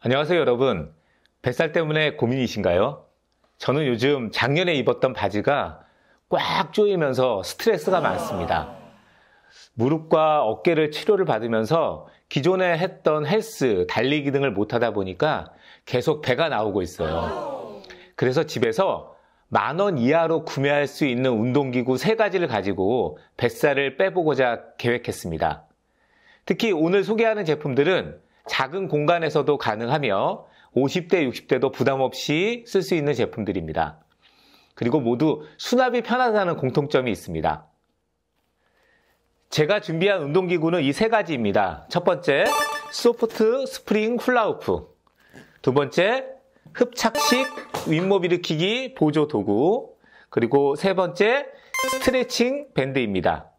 안녕하세요, 여러분. 뱃살 때문에 고민이신가요? 저는 요즘 작년에 입었던 바지가 꽉 조이면서 스트레스가 많습니다. 무릎과 어깨를 치료를 받으면서 기존에 했던 헬스, 달리기 등을 못하다 보니까 계속 배가 나오고 있어요. 그래서 집에서 10,000원 이하로 구매할 수 있는 운동기구 3가지를 가지고 뱃살을 빼보고자 계획했습니다. 특히 오늘 소개하는 제품들은 작은 공간에서도 가능하며 50대, 60대도 부담 없이 쓸 수 있는 제품들입니다. 그리고 모두 수납이 편하다는 공통점이 있습니다. 제가 준비한 운동기구는 이 3가지입니다. 첫 번째, 소프트 스프링 훌라후프. 두 번째, 흡착식 윗몸 일으키기 보조 도구. 그리고 세 번째, 스트레칭 밴드입니다.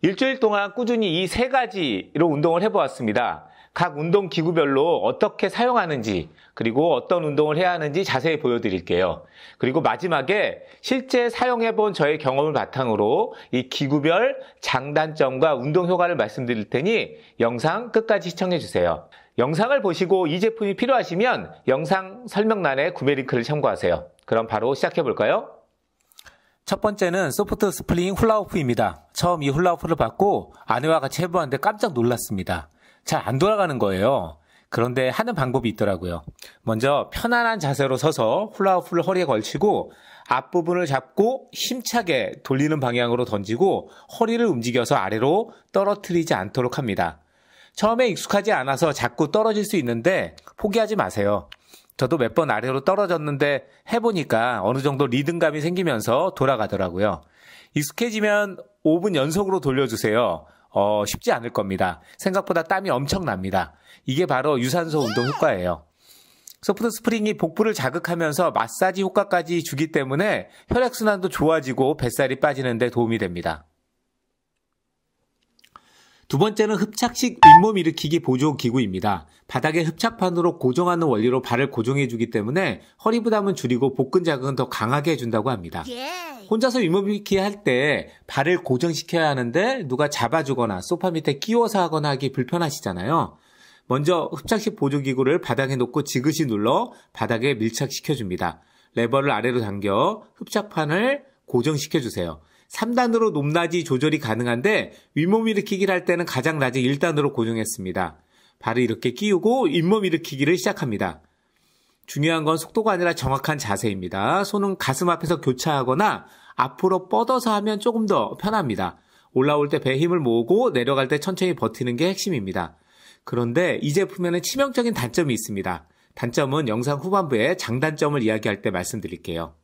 일주일 동안 꾸준히 이 3가지로 운동을 해보았습니다. 각 운동기구별로 어떻게 사용하는지, 그리고 어떤 운동을 해야 하는지 자세히 보여드릴게요. 그리고 마지막에 실제 사용해본 저의 경험을 바탕으로 이 기구별 장단점과 운동 효과를 말씀드릴 테니 영상 끝까지 시청해주세요. 영상을 보시고 이 제품이 필요하시면 영상 설명란에 구매 링크를 참고하세요. 그럼 바로 시작해볼까요? 첫 번째는 소프트 스프링 훌라후프입니다. 처음 이 훌라후프를 받고 아내와 같이 해보았는데 깜짝 놀랐습니다. 잘 안 돌아가는 거예요. 그런데 하는 방법이 있더라고요. 먼저 편안한 자세로 서서 훌라후프를 허리에 걸치고 앞부분을 잡고 힘차게 돌리는 방향으로 던지고 허리를 움직여서 아래로 떨어뜨리지 않도록 합니다. 처음에 익숙하지 않아서 자꾸 떨어질 수 있는데 포기하지 마세요. 저도 몇 번 아래로 떨어졌는데 해보니까 어느 정도 리듬감이 생기면서 돌아가더라고요. 익숙해지면 5분 연속으로 돌려주세요. 쉽지 않을 겁니다. 생각보다 땀이 엄청납니다. 이게 바로 유산소 운동 효과예요. 소프트 스프링이 복부를 자극하면서 마사지 효과까지 주기 때문에 혈액순환도 좋아지고 뱃살이 빠지는 데 도움이 됩니다. 두 번째는 흡착식 윗몸 일으키기 보조 기구입니다. 바닥에 흡착판으로 고정하는 원리로 발을 고정해주기 때문에 허리 부담은 줄이고 복근 자극은 더 강하게 해준다고 합니다. 혼자서 윗몸 일으키기 할 때 발을 고정시켜야 하는데 누가 잡아주거나 소파 밑에 끼워서 하거나 하기 불편하시잖아요. 먼저 흡착식 보조기구를 바닥에 놓고 지그시 눌러 바닥에 밀착시켜줍니다. 레버를 아래로 당겨 흡착판을 고정시켜주세요. 3단으로 높낮이 조절이 가능한데 윗몸 일으키기를 할 때는 가장 낮은 1단으로 고정했습니다. 발을 이렇게 끼우고 윗몸 일으키기를 시작합니다. 중요한 건 속도가 아니라 정확한 자세입니다. 손은 가슴 앞에서 교차하거나 앞으로 뻗어서 하면 조금 더 편합니다. 올라올 때 배 힘을 모으고 내려갈 때 천천히 버티는 게 핵심입니다. 그런데 이 제품에는 치명적인 단점이 있습니다. 단점은 영상 후반부에 장단점을 이야기할 때 말씀드릴게요.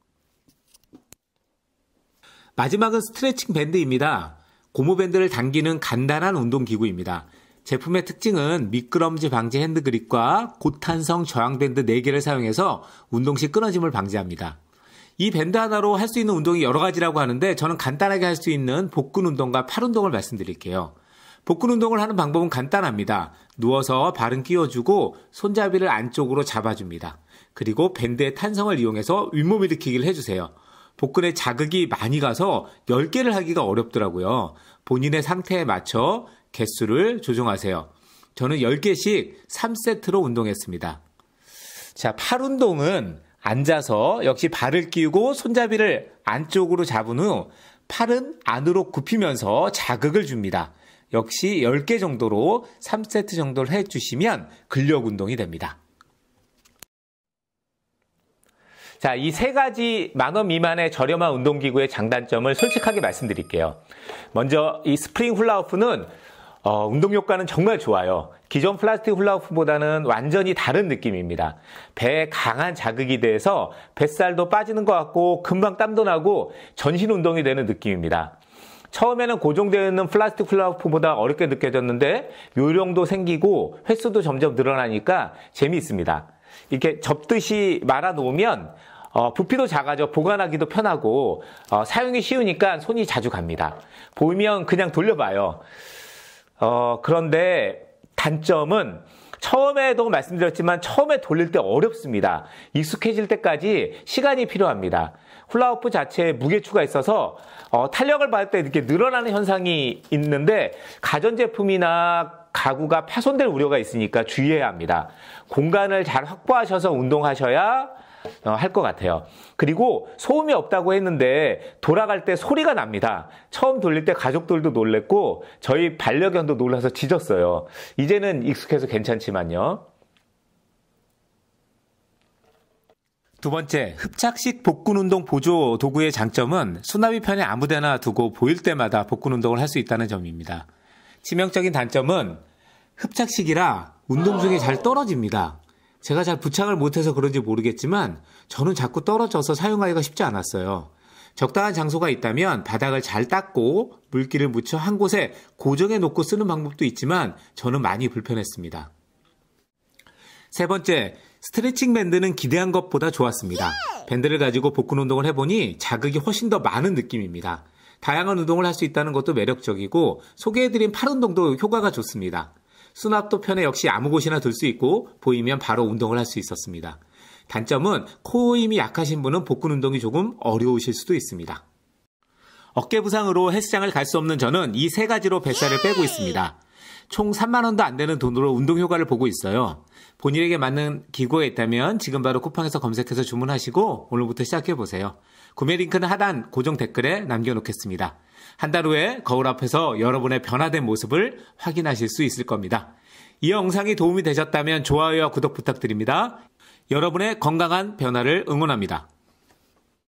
마지막은 스트레칭 밴드입니다. 고무밴드를 당기는 간단한 운동기구입니다. 제품의 특징은 미끄럼지 방지 핸드그립과 고탄성 저항밴드 4개를 사용해서 운동 시 끊어짐을 방지합니다. 이 밴드 하나로 할 수 있는 운동이 여러 가지라고 하는데 저는 간단하게 할 수 있는 복근 운동과 팔 운동을 말씀드릴게요. 복근 운동을 하는 방법은 간단합니다. 누워서 발은 끼워주고 손잡이를 안쪽으로 잡아줍니다. 그리고 밴드의 탄성을 이용해서 윗몸 일으키기를 해주세요. 복근에 자극이 많이 가서 10개를 하기가 어렵더라고요. 본인의 상태에 맞춰 개수를 조정하세요. 저는 10개씩 3세트로 운동했습니다. 자, 팔 운동은 앉아서 역시 발을 끼우고 손잡이를 안쪽으로 잡은 후 팔은 안으로 굽히면서 자극을 줍니다. 역시 10개 정도로 3세트 정도를 해주시면 근력 운동이 됩니다. 자, 이 3가지 10,000원 미만의 저렴한 운동기구의 장단점을 솔직하게 말씀드릴게요. 먼저 이 스프링 훌라후프는 운동 효과는 정말 좋아요. 기존 플라스틱 훌라후프보다는 완전히 다른 느낌입니다. 배에 강한 자극이 돼서 뱃살도 빠지는 것 같고 금방 땀도 나고 전신 운동이 되는 느낌입니다. 처음에는 고정되어 있는 플라스틱 훌라후프보다 어렵게 느껴졌는데 요령도 생기고 횟수도 점점 늘어나니까 재미있습니다. 이렇게 접듯이 말아 놓으면 부피도 작아져 보관하기도 편하고 사용이 쉬우니까 손이 자주 갑니다. 보이면 그냥 돌려봐요. 그런데 단점은 처음에도 말씀드렸지만 처음에 돌릴 때 어렵습니다. 익숙해질 때까지 시간이 필요합니다. 훌라후프 자체에 무게추가 있어서 탄력을 받을 때 이렇게 늘어나는 현상이 있는데 가전제품이나 가구가 파손될 우려가 있으니까 주의해야 합니다. 공간을 잘 확보하셔서 운동하셔야 할 것 같아요. 그리고 소음이 없다고 했는데 돌아갈 때 소리가 납니다. 처음 돌릴 때 가족들도 놀랬고 저희 반려견도 놀라서 짖었어요. 이제는 익숙해서 괜찮지만요. 두 번째, 흡착식 복근운동 보조 도구의 장점은 수납이 편에 아무데나 두고 보일 때마다 복근운동을 할 수 있다는 점입니다. 치명적인 단점은 흡착식이라 운동 중에 잘 떨어집니다. 제가 잘 부착을 못해서 그런지 모르겠지만 저는 자꾸 떨어져서 사용하기가 쉽지 않았어요. 적당한 장소가 있다면 바닥을 잘 닦고 물기를 묻혀 한 곳에 고정해 놓고 쓰는 방법도 있지만 저는 많이 불편했습니다. 세 번째, 스트레칭 밴드는 기대한 것보다 좋았습니다. 밴드를 가지고 복근 운동을 해보니 자극이 훨씬 더 많은 느낌입니다. 다양한 운동을 할 수 있다는 것도 매력적이고 소개해드린 팔 운동도 효과가 좋습니다. 수납도 편해 역시 아무 곳이나 둘 수 있고 보이면 바로 운동을 할 수 있었습니다. 단점은 코어 힘이 약하신 분은 복근 운동이 조금 어려우실 수도 있습니다. 어깨 부상으로 헬스장을 갈 수 없는 저는 이 세 가지로 뱃살을 빼고 있습니다. 총 3만 원도 안 되는 돈으로 운동 효과를 보고 있어요. 본인에게 맞는 기구가 있다면 지금 바로 쿠팡에서 검색해서 주문하시고 오늘부터 시작해보세요. 구매 링크는 하단 고정 댓글에 남겨놓겠습니다. 한 달 후에 거울 앞에서 여러분의 변화된 모습을 확인하실 수 있을 겁니다. 이 영상이 도움이 되셨다면 좋아요와 구독 부탁드립니다. 여러분의 건강한 변화를 응원합니다.